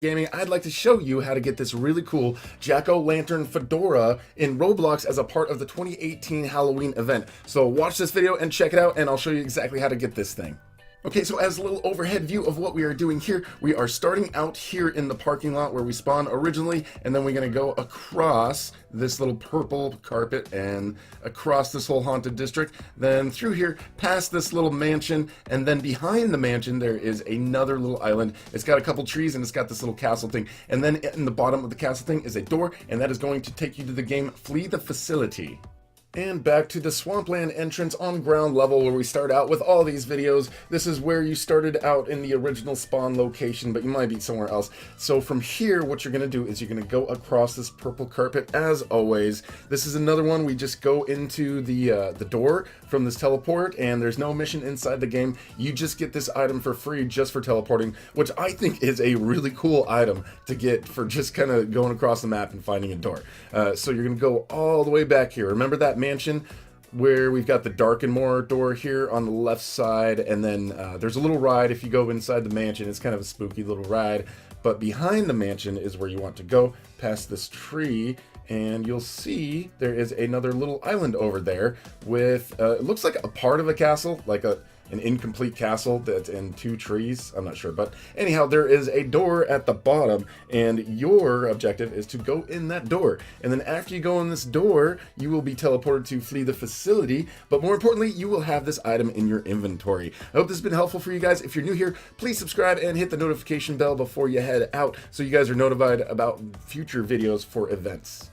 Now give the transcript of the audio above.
Gaming, I'd like to show you how to get this really cool jack-o'-lantern fedora in Roblox as a part of the 2018 Halloween event. So watch this video and check it out, and I'll show you exactly how to get this thing. Okay, so as a little overhead view of what we are doing here, we are starting out here in the parking lot where we spawned originally, and then we're going to go across this little purple carpet and across this whole haunted district, then through here, past this little mansion, and then behind the mansion there is another little island. It's got a couple trees and it's got this little castle thing, and then in the bottom of the castle thing is a door, and that is going to take you to the game Flee the Facility. And back to the swampland entrance on ground level where we start out with all these videos. This is where you started out in the original spawn location, but you might be somewhere else. So from here, what you're going to do is you're going to go across this purple carpet as always. This is another one. We just go into the door from this teleport, and there's no mission inside the game. You just get this item for free just for teleporting, which I think is a really cool item to get for just kind of going across the map and finding a door. So you're going to go all the way back here. Remember that mansion where we've got the Darkenmore door here on the left side, and then there's a little ride if you go inside the mansion. It's kind of a spooky little ride, but behind the mansion is where you want to go, past this tree, and you'll see there is another little island over there with it looks like a part of a castle, like an incomplete castle that's in two trees. I'm not sure, but anyhow, there is a door at the bottom, and your objective is to go in that door. And then after you go in this door, you will be teleported to Flee the Facility, but more importantly, you will have this item in your inventory. I hope this has been helpful for you guys. If you're new here, please subscribe and hit the notification bell before you head out so you guys are notified about future videos for events.